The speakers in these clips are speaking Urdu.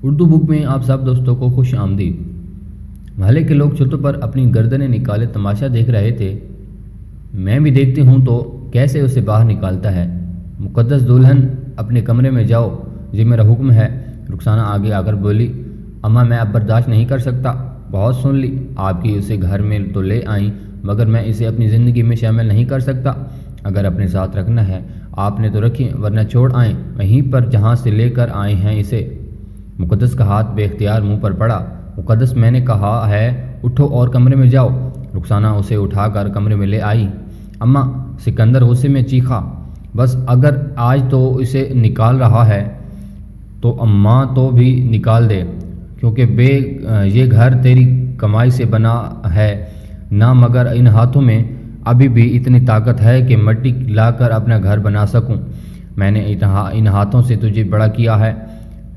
اردو بک میں آپ سب دوستوں کو خوش آمدید۔ محلے کے لوگ چھتوں پر اپنی گردنیں نکالے تماشا دیکھ رہے تھے۔ میں بھی دیکھتی ہوں تو کیسے اسے باہر نکالتا ہے۔ مقدس دلہن اپنے کمرے میں جاؤ، یہ میرا حکم ہے۔ رخسانہ آگے آ کر بولی، اماں میں اب برداشت نہیں کر سکتا، بہت سن لی، آپ کی اسے گھر میں تو لے آئیں مگر میں اسے اپنی زندگی میں شامل نہیں کر سکتا۔ اگر اپنے ساتھ رکھنا ہے آپ نے تو رکھیں ورنہ چھوڑ آئیں وہیں پر جہاں سے لے کر آئے ہیں اسے۔ مقدس کا ہاتھ بے اختیار منہ پر پڑا۔ مقدس میں نے کہا ہے اٹھو اور کمرے میں جاؤ۔ رخسانہ اسے اٹھا کر کمرے میں لے آئی۔ اماں، سکندر غصے میں چیخا، بس اگر آج تو اسے نکال رہا ہے تو اماں تو بھی نکال دے، کیونکہ یہ گھر تیری کمائی سے بنا ہے نہ، مگر ان ہاتھوں میں ابھی بھی اتنی طاقت ہے کہ مٹی لا کر اپنا گھر بنا سکوں۔ میں نے ان ہاتھوں سے تجھے بڑا کیا ہے،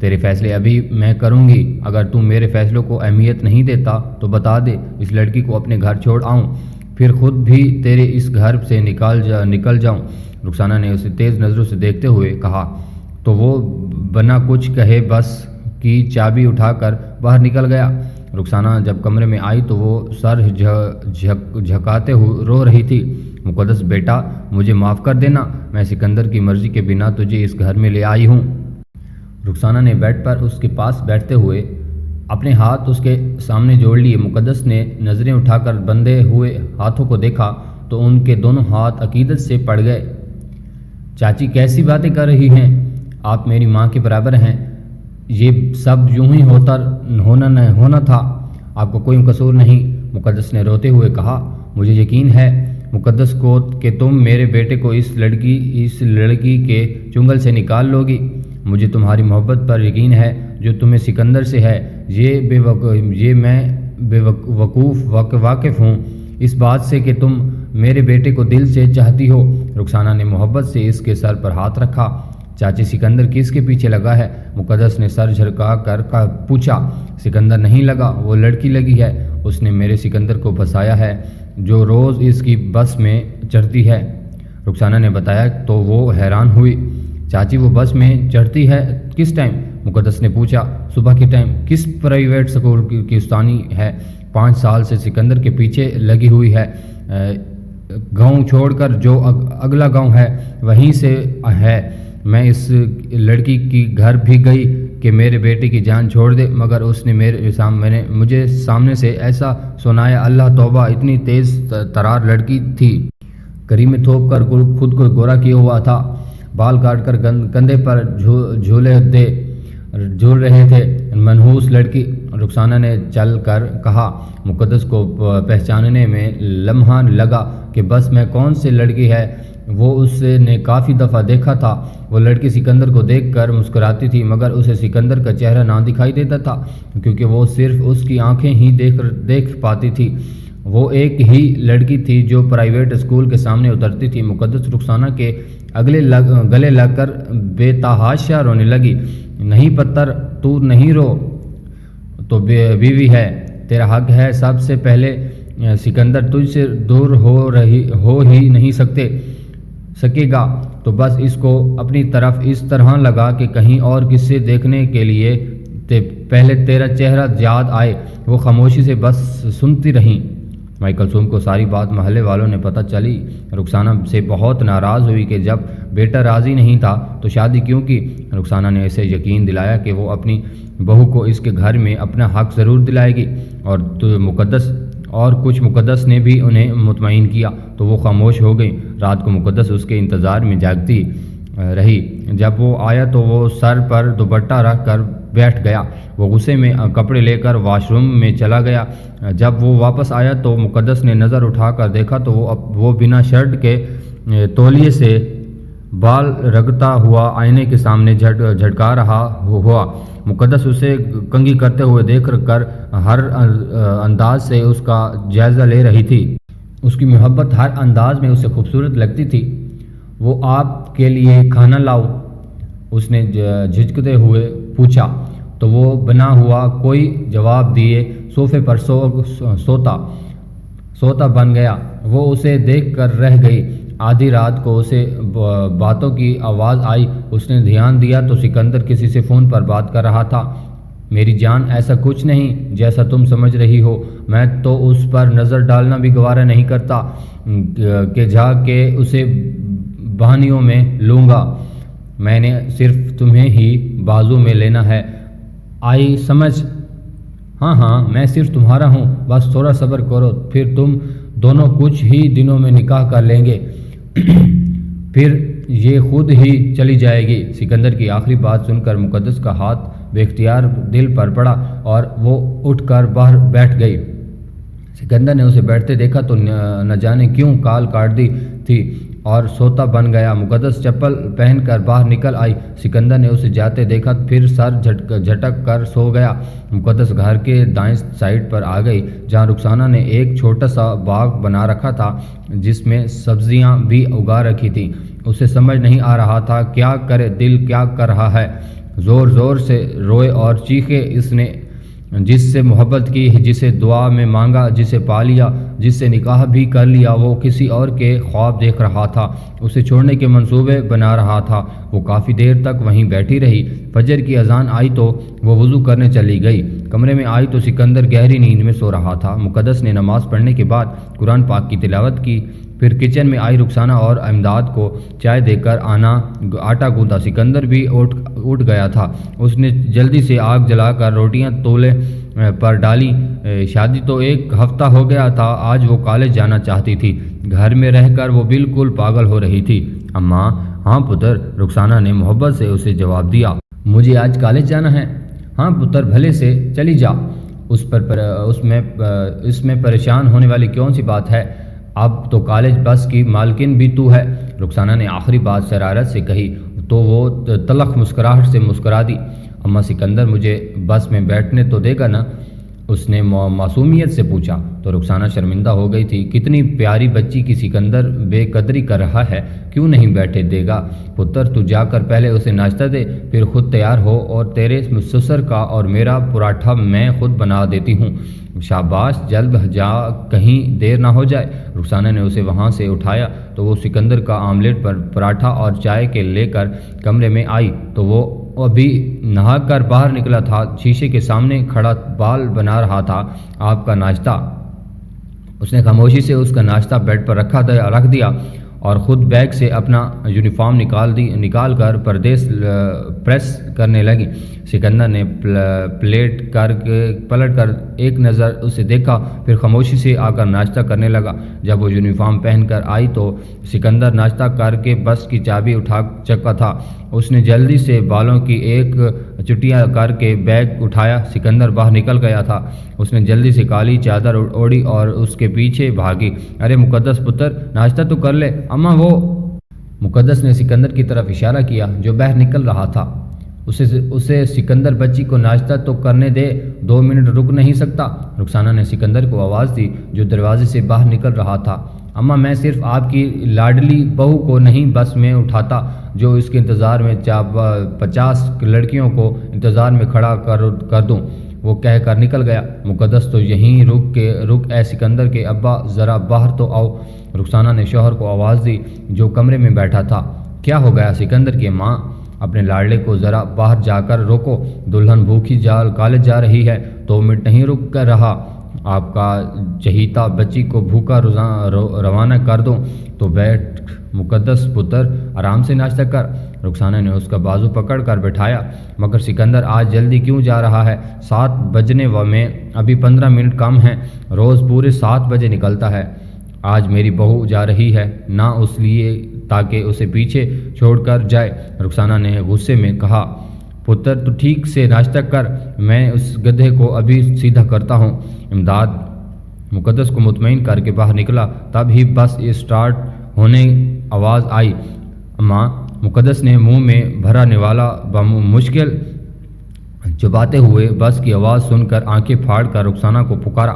تیرے فیصلے ابھی میں کروں گی۔ اگر تم میرے فیصلوں کو اہمیت نہیں دیتا تو بتا دے، اس لڑکی کو اپنے گھر چھوڑ آؤں، پھر خود بھی تیرے اس گھر سے نکل جاؤں۔ رخسانہ نے اسے تیز نظروں سے دیکھتے ہوئے کہا تو وہ بنا کچھ کہے بس کی چابی اٹھا کر باہر نکل گیا۔ رخسانہ جب کمرے میں آئی تو وہ سر جھکاتے ہوئے رو رہی تھی۔ مقدس بیٹا، مجھے معاف کر دینا، میں سکندر کی مرضی کے بنا تجھے اس گھر میں لے آئی ہوں۔ رخسانہ نے بیڈ پر اس کے پاس بیٹھتے ہوئے اپنے ہاتھ اس کے سامنے جوڑ لیے۔ مقدس نے نظریں اٹھا کر بندھے ہوئے ہاتھوں کو دیکھا تو ان کے دونوں ہاتھ عقیدت سے پڑ گئے۔ چاچی کیسی باتیں کر رہی ہیں، آپ میری ماں کے برابر ہیں، یہ سب یوں ہی ہونا تھا، آپ کو کوئی قصور نہیں۔ مقدس نے روتے ہوئے کہا، مجھے یقین ہے مقدس کو کہ تم میرے بیٹے کو اس لڑکی کے چنگل سے نکال لو گی۔ مجھے تمہاری محبت پر یقین ہے جو تمہیں سکندر سے ہے، یہ میں بے واقف ہوں اس بات سے کہ تم میرے بیٹے کو دل سے چاہتی ہو۔ رخسانہ نے محبت سے اس کے سر پر ہاتھ رکھا۔ چاچی سکندر کس کے پیچھے لگا ہے؟ مقدس نے سر جھٹکا کر پوچھا۔ سکندر نہیں لگا، وہ لڑکی لگی ہے، اس نے میرے سکندر کو پھنسایا ہے جو روز اس کی بس میں چڑھتی ہے۔ رخسانہ نے بتایا تو وہ حیران ہوئی۔ چاچی وہ بس میں چڑھتی ہے کس ٹائم؟ مقدس نے پوچھا۔ صبح کے ٹائم۔ کس پرائیویٹ سکول کی استانی ہے؟ 5 سال سے سکندر کے پیچھے لگی ہوئی ہے، گاؤں چھوڑ کر جو اگلا گاؤں ہے وہیں سے ہے۔ میں اس لڑکی کی گھر بھی گئی کہ میرے بیٹے کی جان چھوڑ دے مگر اس نے مجھے سامنے سے ایسا سنایا، اللہ توبہ، اتنی تیز ترار لڑکی تھی، کری میں تھوپ کر خود کو گورا کیا ہوا تھا، بال کاٹ کر کندھے پر جھول رہے تھے، منحوس لڑکی۔ رخسانہ نے چل کر کہا۔ مقدس کو پہچاننے میں لمحہ لگا کہ بس میں کون سی لڑکی ہے، وہ اس نے کافی دفعہ دیکھا تھا۔ وہ لڑکی سکندر کو دیکھ کر مسکراتی تھی مگر اسے سکندر کا چہرہ نہ دکھائی دیتا تھا کیونکہ وہ صرف اس کی آنکھیں ہی دیکھ پاتی تھی۔ وہ ایک ہی لڑکی تھی جو پرائیویٹ اسکول کے سامنے اترتی تھی۔ مقدس رخسانہ کے گلے لگ کر بے تحاشا رونے لگی۔ نہیں پتر، تو نہیں رو تو بیوی ہے، تیرا حق ہے، سب سے پہلے سکندر تجھ سے دور ہو ہی نہیں سکے گا تو بس اس کو اپنی طرف اس طرح لگا کہ کہیں اور کسی دیکھنے کے لیے پہلے تیرا چہرہ یاد آئے۔ وہ خاموشی سے بس سنتی رہیں۔ مائی کلثوم کو ساری بات محلے والوں نے پتہ چلی۔ رخسانہ سے بہت ناراض ہوئی کہ جب بیٹا راضی نہیں تھا تو شادی کیوں کی۔ رخسانہ نے اسے یقین دلایا کہ وہ اپنی بہو کو اس کے گھر میں اپنا حق ضرور دلائے گی، اور کچھ مقدس نے بھی انہیں مطمئن کیا تو وہ خاموش ہو گئی۔ رات کو مقدس اس کے انتظار میں جاگتی رہی۔ جب وہ آیا تو وہ سر پر دوپٹہ رکھ کر بیٹھ گیا۔ وہ غصے میں کپڑے لے کر واش روم میں چلا گیا۔ جب وہ واپس آیا تو مقدس نے نظر اٹھا کر دیکھا تو وہ بنا شرٹ کے تولیے سے بال رگڑتا ہوا آئینے کے سامنے جھٹکا رہا ہوا۔ مقدس اسے کنگھی کرتے ہوئے دیکھ کر ہر انداز سے اس کا جائزہ لے رہی تھی۔ اس کی محبت ہر انداز میں اسے خوبصورت لگتی تھی۔ وہ آپ کے لیے کھانا لاؤ؟ اس نے جھجکتے ہوئے پوچھا تو وہ بنا ہوا کوئی جواب دیے صوفے پر سوتا بن گیا۔ وہ اسے دیکھ کر رہ گئی۔ آدھی رات کو اسے باتوں کی آواز آئی۔ اس نے دھیان دیا تو سکندر کسی سے فون پر بات کر رہا تھا۔ میری جان ایسا کچھ نہیں جیسا تم سمجھ رہی ہو، میں تو اس پر نظر ڈالنا بھی گوارا نہیں کرتا کہ جا کے اسے بہانیوں میں لوں گا، میں نے صرف تمہیں ہی بازو میں لینا ہے، آئی سمجھ؟ ہاں ہاں میں صرف تمہارا ہوں، بس تھوڑا صبر کرو، پھر تم دونوں کچھ ہی دنوں میں نکاح کر لیں گے، پھر یہ خود ہی چلی جائے گی۔ سکندر کی آخری بات سن کر مقدس کا ہاتھ بے اختیار دل پر پڑا اور وہ اٹھ کر باہر بیٹھ گئی۔ سکندر نے اسے بیٹھتے دیکھا تو نہ جانے کیوں کال کاٹ دی تھی اور سوتا بن گیا۔ مقدس چپل پہن کر باہر نکل آئی، سکندر نے اسے جاتے دیکھا، پھر سر جھٹک کر سو گیا۔ مقدس گھر کے دائیں سائڈ پر آ گئی جہاں رخسانہ نے ایک چھوٹا سا باغ بنا رکھا تھا جس میں سبزیاں بھی اگا رکھی تھیں۔ اسے سمجھ نہیں آ رہا تھا کیا کرے، دل کیا کر رہا ہے۔ زور زور سے روئے اور چیخے اس نے، جس سے محبت کی، جسے دعا میں مانگا، جسے پا لیا، جس سے نکاح بھی کر لیا، وہ کسی اور کے خواب دیکھ رہا تھا، اسے چھوڑنے کے منصوبے بنا رہا تھا۔ وہ کافی دیر تک وہیں بیٹھی رہی۔ فجر کی اذان آئی تو وہ وضو کرنے چلی گئی۔ کمرے میں آئی تو سکندر گہری نیند میں سو رہا تھا۔ مقدس نے نماز پڑھنے کے بعد قرآن پاک کی تلاوت کی، پھر کچن میں آئی رخسانہ اور امداد کو چائے دے کر آٹا گوندھا۔ سکندر بھی اٹھ گیا تھا۔ اس نے جلدی سے آگ جلا کر روٹیاں تولے پر ڈالی۔ شادی تو ایک ہفتہ ہو گیا تھا، آج وہ کالج جانا چاہتی تھی، گھر میں رہ کر وہ بالکل پاگل ہو رہی تھی۔ اماں، ہاں پتر، رخسانہ نے محبت سے اسے جواب دیا، مجھے آج کالج جانا ہے۔ ہاں پتر، بھلے سے چلی جا، اس میں پریشان ہونے والی کون سی بات ہے، اب تو کالج بس کی مالکن بھی تو ہے۔ رخسانہ نے آخری بات شرارت سے کہی تو وہ تلخ مسکراہٹ سے مسکرا دی۔ اماں، سکندر مجھے بس میں بیٹھنے تو دے گا نا؟ اس نے معصومیت سے پوچھا تو رخسانہ شرمندہ ہو گئی تھی۔ کتنی پیاری بچی کی سکندر بے قدری کر رہا ہے، کیوں نہیں بیٹھے دے گا؟ پتر، تو جا کر پہلے اسے ناشتہ دے، پھر خود تیار ہو، اور تیرے سسر کا اور میرا پراٹھا میں خود بنا دیتی ہوں۔ شاباش، جلد جا، کہیں دیر نہ ہو جائے۔ رخسانہ نے اسے وہاں سے اٹھایا تو وہ سکندر کا آملیٹ پر پراٹھا اور چائے کے لے کر کمرے میں آئی تو وہ ابھی نہا کر باہر نکلا تھا، شیشے کے سامنے کھڑا بال بنا رہا تھا۔ آپ کا ناشتہ؟ اس نے خاموشی سے اس کا ناشتہ بیڈ پر رکھ دیا اور خود بیگ سے اپنا یونیفارم نکال کر پریس کرنے لگی۔ سکندر نے پلٹ کر ایک نظر اسے دیکھا، پھر خاموشی سے آ کر ناشتہ کرنے لگا۔ جب وہ یونیفارم پہن کر آئی تو سکندر ناشتہ کر کے بس کی چابی اٹھا چکا تھا۔ اس نے جلدی سے بالوں کی ایک چٹیاں کر کے بیگ اٹھایا۔ سکندر باہر نکل گیا تھا۔ اس نے جلدی سے کالی چادر اوڑھی اور اس کے پیچھے بھاگی۔ ارے مقدس پتر، ناشتہ تو کر لے، اماں وہ۔ مقدس نے سکندر کی طرف اشارہ کیا جو باہر نکل رہا تھا۔ اسے سکندر بچی کو ناشتہ تو کرنے دے، 2 منٹ رک نہیں سکتا؟ رخسانہ نے سکندر کو آواز دی جو دروازے سے باہر نکل رہا تھا۔ اماں، میں صرف آپ کی لاڈلی بہو کو نہیں بس میں اٹھاتا جو اس کے انتظار میں 50 لڑکیوں کو انتظار میں کھڑا کر دوں، وہ کہہ کر نکل گیا۔ مقدس تو یہیں رک اے سکندر کے ابا، ذرا باہر تو آؤ۔ رخسانہ نے شوہر کو آواز دی جو کمرے میں بیٹھا تھا۔ کیا ہو گیا سکندر کی ماں؟ اپنے لاڑلے کو ذرا باہر جا کر روکو، دلہن بھوکی کالج جا رہی ہے، 2 منٹ نہیں رک کر رہا۔ آپ کا چہیتا بچی کو بھوکا روانہ کر دوں تو بیٹھ مقدس پتر، آرام سے ناشتہ کر۔ رخسانہ نے اس کا بازو پکڑ کر بٹھایا۔ مگر سکندر آج جلدی کیوں جا رہا ہے؟ 7 بجنے میں ابھی 15 منٹ کم ہیں، روز پورے 7 بجے نکلتا ہے۔ آج میری بہو جا رہی ہے، نہ اس لیے تاکہ اسے پیچھے چھوڑ کر جائے۔ رخسانہ نے غصے میں کہا، پتر تو ٹھیک سے ناشتہ کر، میں اس گدھے کو ابھی سیدھا کرتا ہوں۔ امداد مقدس کو مطمئن کر کے باہر نکلا، تب ہی بس اسٹارٹ ہونے آواز آئی۔ اماں، مقدس نے منہ میں بھرا نوالا بمشکل چباتے ہوئے بس کی آواز سن کر آنکھیں پھاڑ کر رخسانہ کو پکارا،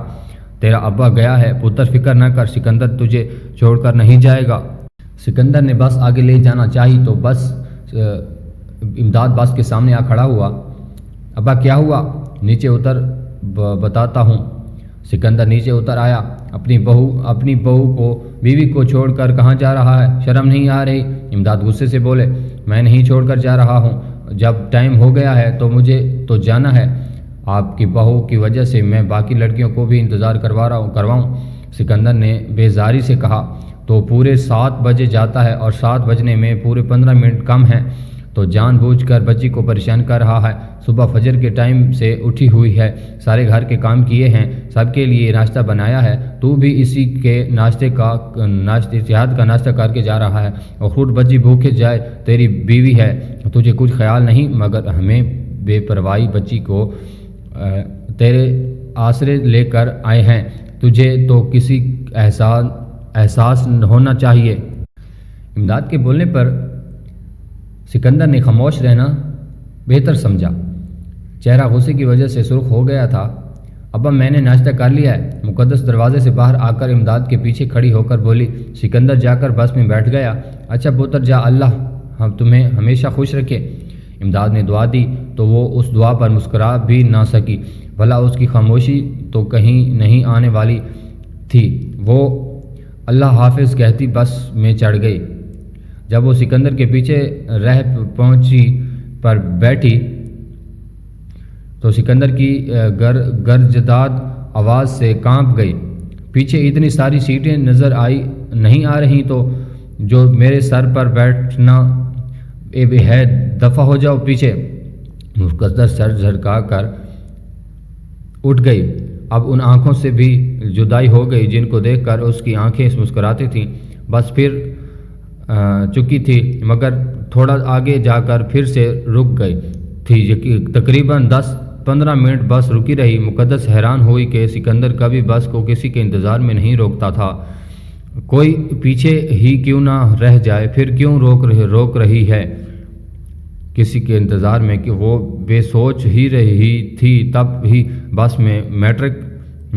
تیرا ابا گیا ہے پتر، فکر نہ کر، سکندر تجھے چھوڑ کر نہیں جائے گا۔ سکندر نے بس آگے لے جانا چاہی تو امداد بس کے سامنے آ کھڑا ہوا۔ ابا کیا ہوا؟ نیچے اتر، بتاتا ہوں۔ سکندر نیچے اتر آیا۔ اپنی بہو کو، بیوی کو چھوڑ کر کہاں جا رہا ہے؟ شرم نہیں آ رہی؟ امداد غصے سے بولے، میں نہیں چھوڑ کر جا رہا ہوں، جب ٹائم ہو گیا ہے تو مجھے تو جانا ہے۔ آپ کی بہو کی وجہ سے میں باقی لڑکیوں کو بھی انتظار کرواؤں؟ سکندر نے بیزاری سے کہا۔ تو پورے 7 بجے جاتا ہے اور 7 بجنے میں پورے 15 منٹ کم ہیں، تو جان بوجھ کر بچی کو پریشان کر رہا ہے۔ صبح فجر کے ٹائم سے اٹھی ہوئی ہے، سارے گھر کے کام کیے ہیں، سب کے لیے ناشتہ بنایا ہے، تو بھی اسی کے اتحاد کا ناشتہ کر کے جا رہا ہے، اور خود بچی بھوکے جائے۔ تیری بیوی ہے، تجھے کچھ خیال نہیں، مگر ہمیں بے پرواہی بچی کو تیرے آسرے لے کر آئے ہیں، تجھے تو کسی احساس ہونا چاہیے۔ امداد کے بولنے پر سکندر نے خاموش رہنا بہتر سمجھا۔ چہرہ غصے کی وجہ سے سرخ ہو گیا تھا۔ ابا میں نے ناشتہ کر لیا ہے، مقدس دروازے سے باہر آ کر امداد کے پیچھے کھڑی ہو کر بولی۔ سکندر جا کر بس میں بیٹھ گیا۔ اچھا پتر جا، اللہ تمہیں ہمیشہ خوش رکھے۔ امداد نے دعا دی تو وہ اس دعا پر مسکرا بھی نہ سکی، بھلا اس کی خاموشی تو کہیں نہیں آنے والی تھی۔ وہ اللہ حافظ کہتی بس میں چڑھ گئی۔ جب وہ سکندر کے پیچھے رہ پہنچی پر بیٹھی تو سکندر کی گرجداد آواز سے کانپ گئی۔ پیچھے اتنی ساری سیٹیں نظر نہیں آ رہی تو جو میرے سر پر بیٹھنا ہے، دفع ہو جاؤ پیچھے۔ مقدس سر جھٹکا کر اٹھ گئی۔ اب ان آنکھوں سے بھی جدائی ہو گئی جن کو دیکھ کر اس کی آنکھیں مسکراتی تھیں۔ بس پھر چکی تھی، مگر تھوڑا آگے جا کر پھر سے رک گئی تھی۔ تقریباً 10-15 منٹ بس رکی رہی۔ مقدس حیران ہوئی کہ سکندر کبھی بس کو کسی کے انتظار میں نہیں روکتا تھا۔ کوئی پیچھے ہی کیوں نہ رہ جائے، پھر کیوں روک رہی ہے کسی کے انتظار میں، کہ وہ بے سوچ ہی رہی تھی۔ تب ہی بس میں میٹرک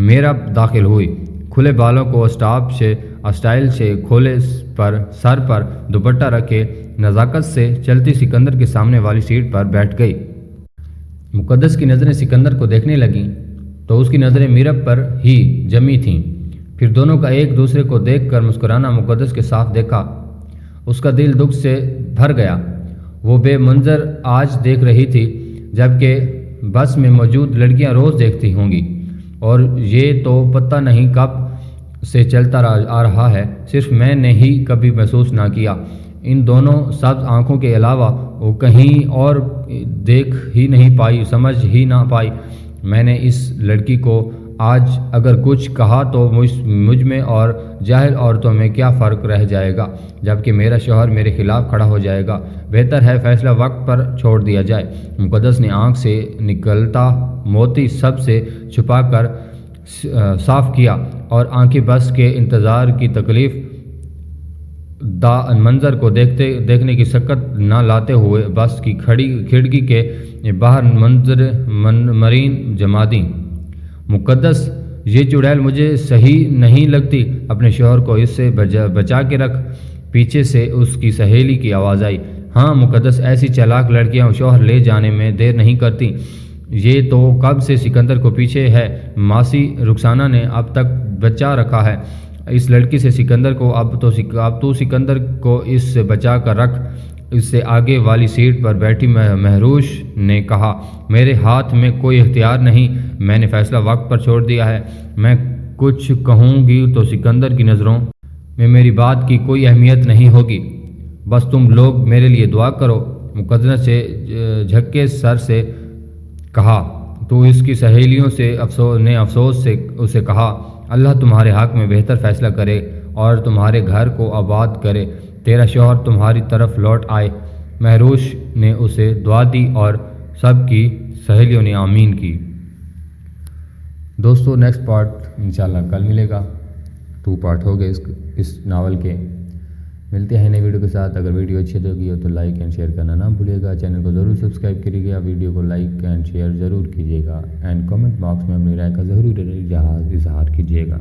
میرا داخل ہوئی۔ کھلے بالوں کو اسٹائل سے کھولے سر پر دوپٹہ رکھے نزاکت سے چلتی سکندر کے سامنے والی سیٹ پر بیٹھ گئی۔ مقدس کی نظریں سکندر کو دیکھنے لگیں تو اس کی نظریں میرب پر ہی جمی تھیں۔ پھر دونوں کا ایک دوسرے کو دیکھ کر مسکرانا مقدس کے صاف دیکھا۔ اس کا دل دکھ سے بھر گیا۔ وہ بے منظر آج دیکھ رہی تھی، جبکہ بس میں موجود لڑکیاں روز دیکھتی ہوں گی، اور یہ تو پتہ نہیں کب سے چلتا آ رہا ہے، صرف میں نے ہی کبھی محسوس نہ کیا۔ ان دونوں سبز آنکھوں کے علاوہ وہ کہیں اور دیکھ ہی نہیں پائی، سمجھ ہی نہ پائی۔ میں نے اس لڑکی کو آج اگر کچھ کہا تو مجھ میں اور جاہل عورتوں میں کیا فرق رہ جائے گا، جبکہ میرا شوہر میرے خلاف کھڑا ہو جائے گا۔ بہتر ہے فیصلہ وقت پر چھوڑ دیا جائے۔ مقدس نے آنکھ سے نکلتا موتی سب سے چھپا کر صاف کیا، اور آنکھیں بس کے انتظار کی تکلیف دا منظر کو دیکھنے کی سکت نہ لاتے ہوئے بس کی کھڑکی کے باہر مرین جما دیں۔ مقدس، یہ چڑیل مجھے صحیح نہیں لگتی، اپنے شوہر کو اس سے بچا کے رکھ۔ پیچھے سے اس کی سہیلی کی آواز آئی۔ ہاں مقدس، ایسی چالاک لڑکیاں شوہر لے جانے میں دیر نہیں کرتی۔ یہ تو کب سے سکندر کو پیچھے ہے۔ ماسی رخسانہ نے اب تک بچا رکھا ہے اس لڑکی سے سکندر کو، اب تو سکندر کو اس سے بچا کر رکھ۔ اس سے آگے والی سیٹ پر بیٹھی مہروش نے کہا، میرے ہاتھ میں کوئی اختیار نہیں، میں نے فیصلہ وقت پر چھوڑ دیا ہے۔ میں کچھ کہوں گی تو سکندر کی نظروں میں میری بات کی کوئی اہمیت نہیں ہوگی، بس تم لوگ میرے لیے دعا کرو۔ مقدس سے جھکے سر سے کہا تو اس کی سہیلیوں نے افسوس سے اسے کہا، اللہ تمہارے حق میں بہتر فیصلہ کرے اور تمہارے گھر کو آباد کرے، تیرا شوہر تمہاری طرف لوٹ آئے۔ مہروش نے اسے دعا دی اور سب کی سہیلیوں نے آمین کی۔ دوستو نیکسٹ پارٹ انشاءاللہ کل ملے گا۔ 2 پارٹ ہو گئے اس ناول کے۔ ملتے ہیں نئے ویڈیو کے ساتھ۔ اگر ویڈیو اچھی لگی ہو تو لائک اینڈ شیئر کرنا نہ بھولیے گا، چینل کو ضرور سبسکرائب کریے گا، ویڈیو کو لائک اینڈ شیئر ضرور کیجیے گا، اینڈ کمنٹ باکس میں اپنی رائے کا ضرور اظہار کیجیے گا۔